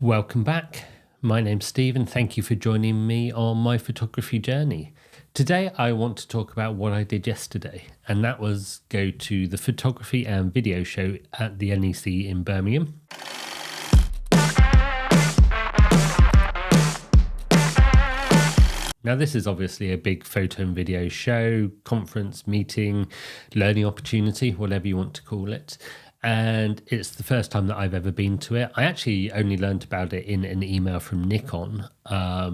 Welcome back. My name's Steve and thank you for joining me on my photography journey. Today I want to talk about what I did yesterday, and that was go to the photography and video show at the NEC in Birmingham. Now this is obviously a big photo and video show, conference, meeting, learning opportunity, whatever you want to call it. And it's the first time that I've ever been to it. I actually only learned about it in an email from Nikon,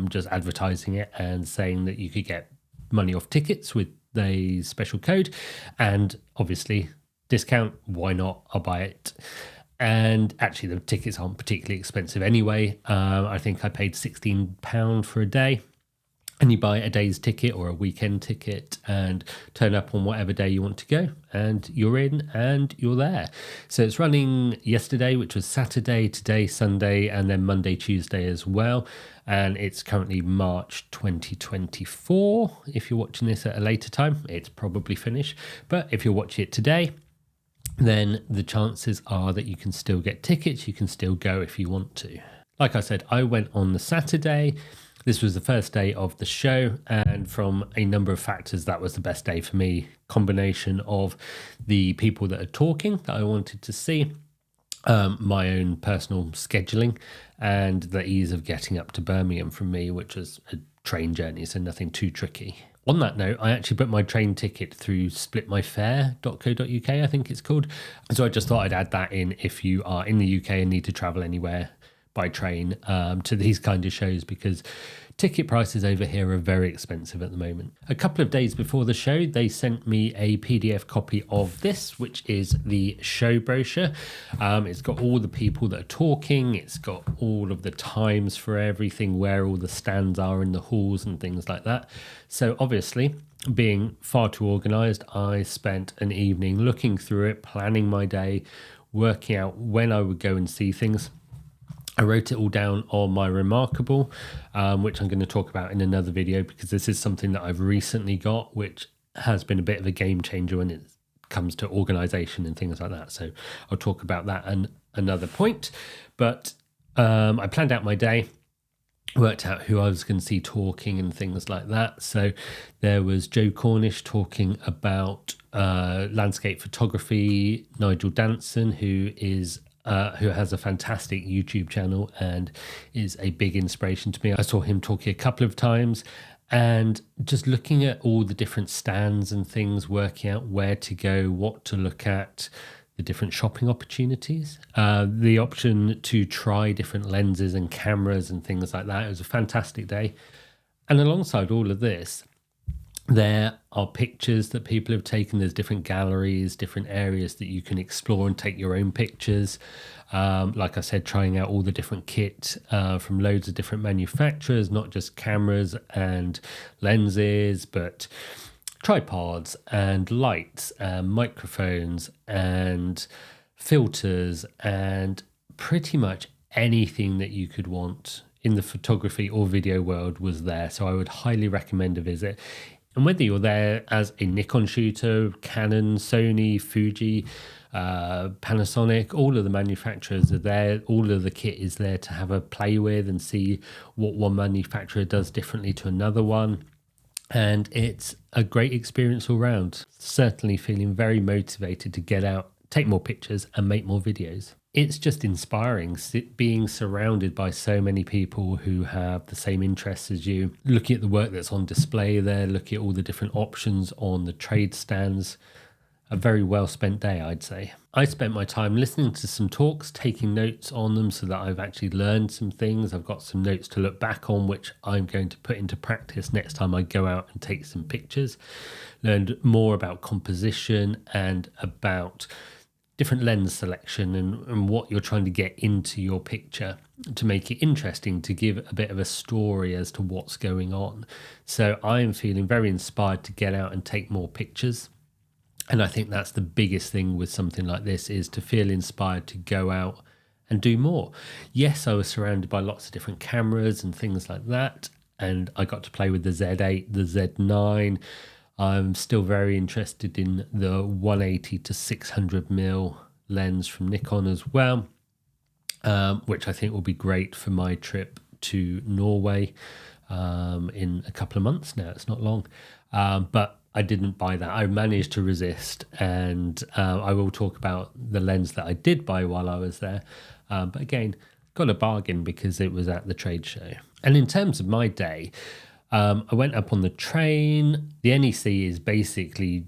just advertising it and saying that you could get money off tickets with a special code. And obviously, discount, why not? I'll buy it. And actually, the tickets aren't particularly expensive anyway. I think I paid £16 for a day. And you buy a day's ticket or a weekend ticket and turn up on whatever day you want to go, and you're in and you're there. So it's running yesterday, which was Saturday, today, Sunday, and then Monday, Tuesday as well. And it's currently March 2024. If you're watching this at a later time, it's probably finished. But if you're watching it today, then the chances are that you can still get tickets. You can still go if you want to. Like I said, I went on the Saturday. This was the first day of the show, and from a number of factors, that was the best day for me. Combination of the people that are talking that I wanted to see, my own personal scheduling, and the ease of getting up to Birmingham from me, which was a train journey, so nothing too tricky. On that note, I actually booked my train ticket through splitmyfare.co.uk, I think it's called. So I just thought I'd add that in if you are in the UK and need to travel anywhere by train to these kind of shows, because ticket prices over here are very expensive at the moment. A couple of days before the show, they sent me a PDF copy of this, which is the show brochure. It's got all the people that are talking. It's got all of the times for everything, where all the stands are in the halls and things like that. So obviously, being far too organised, I spent an evening looking through it, planning my day, working out when I would go and see things. I wrote it all down on my Remarkable, which I'm going to talk about in another video, because this is something that I've recently got, which has been a bit of a game changer when it comes to organisation and things like that. So I'll talk about that and another point. But I planned out my day, worked out who I was going to see talking and things like that. So there was Joe Cornish talking about landscape photography, Nigel Danson, who has a fantastic YouTube channel and is a big inspiration to me. I saw him talking a couple of times, and just looking at all the different stands and things, working out where to go, what to look at, the different shopping opportunities, the option to try different lenses and cameras and things like that. It was a fantastic day. And alongside all of this, there are pictures that people have taken. There's different galleries, different areas that you can explore and take your own pictures. Like I said, trying out all the different kit from loads of different manufacturers, not just cameras and lenses, but tripods and lights and microphones and filters and pretty much anything that you could want in the photography or video world was there. So I would highly recommend a visit. And whether you're there as a Nikon shooter, Canon, Sony, Fuji, Panasonic, all of the manufacturers are there. All of the kit is there to have a play with and see what one manufacturer does differently to another one. And it's a great experience all round. Certainly feeling very motivated to get out, take more pictures and make more videos. It's just inspiring being surrounded by so many people who have the same interests as you, looking at the work that's on display there, looking at all the different options on the trade stands. A very well spent day, I'd say. I spent my time listening to some talks, taking notes on them so that I've actually learned some things. I've got some notes to look back on, which I'm going to put into practice next time I go out and take some pictures. Learned more about composition and about different lens selection and what you're trying to get into your picture to make it interesting, to give a bit of a story as to what's going on. So I am feeling very inspired to get out and take more pictures. And I think that's the biggest thing with something like this, is to feel inspired to go out and do more. Yes, I was surrounded by lots of different cameras and things like that. And I got to play with the Z8, the Z9. I'm still very interested in the 180 to 600mm lens from Nikon as well. which I think will be great for my trip to Norway in a couple of months now. It's not long, but I didn't buy that. I managed to resist, and I will talk about the lens that I did buy while I was there. But again, got a bargain because it was at the trade show. And in terms of my day, I went up on the train. The NEC is basically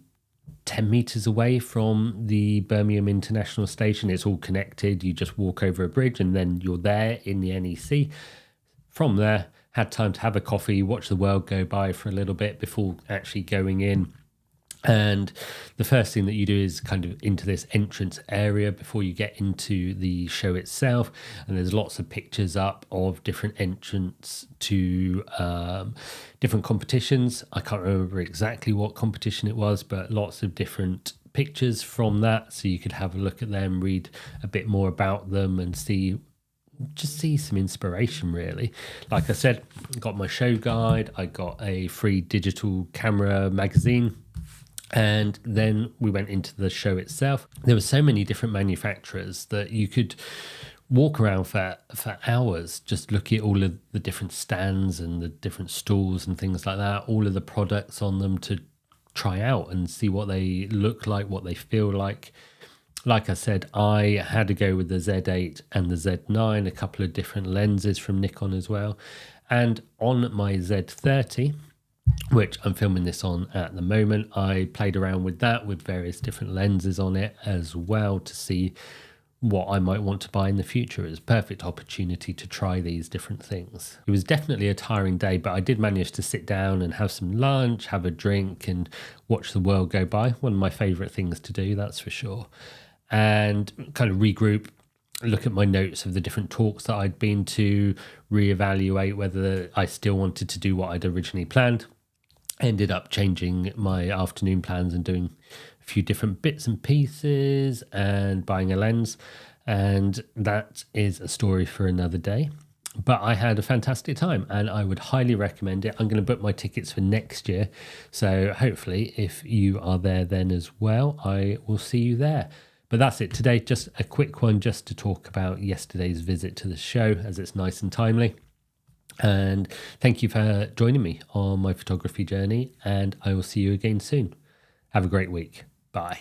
10 meters away from the Birmingham International Station. It's all connected. You just walk over a bridge and then you're there in the NEC. From there, had time to have a coffee, watch the world go by for a little bit before actually going in. And the first thing that you do is kind of into this entrance area before you get into the show itself. And there's lots of pictures up of different entrants to different competitions. I can't remember exactly what competition it was, but lots of different pictures from that. So you could have a look at them, read a bit more about them and see some inspiration, really. Like I said, got my show guide, I got a free digital camera magazine, and then we went into the show itself. There were so many different manufacturers that you could walk around for hours, just look at all of the different stands and the different stalls and things like that, all of the products on them to try out and see what they look like, what they feel like. Like I said, I had to go with the Z8 and the Z9, a couple of different lenses from Nikon as well. And on my Z30, which I'm filming this on at the moment, I played around with that with various different lenses on it as well to see what I might want to buy in the future. It was a perfect opportunity to try these different things. It was definitely a tiring day, but I did manage to sit down and have some lunch, have a drink and watch the world go by. One of my favourite things to do, that's for sure. And kind of regroup, look at my notes of the different talks that I'd been to, reevaluate whether I still wanted to do what I'd originally planned. Ended up changing my afternoon plans and doing a few different bits and pieces and buying a lens. And that is a story for another day. But I had a fantastic time and I would highly recommend it. I'm going to book my tickets for next year. So hopefully if you are there then as well, I will see you there. But that's it today. Just a quick one just to talk about yesterday's visit to the show as it's nice and timely. And thank you for joining me on my photography journey, and I will see you again soon. Have a great week. Bye.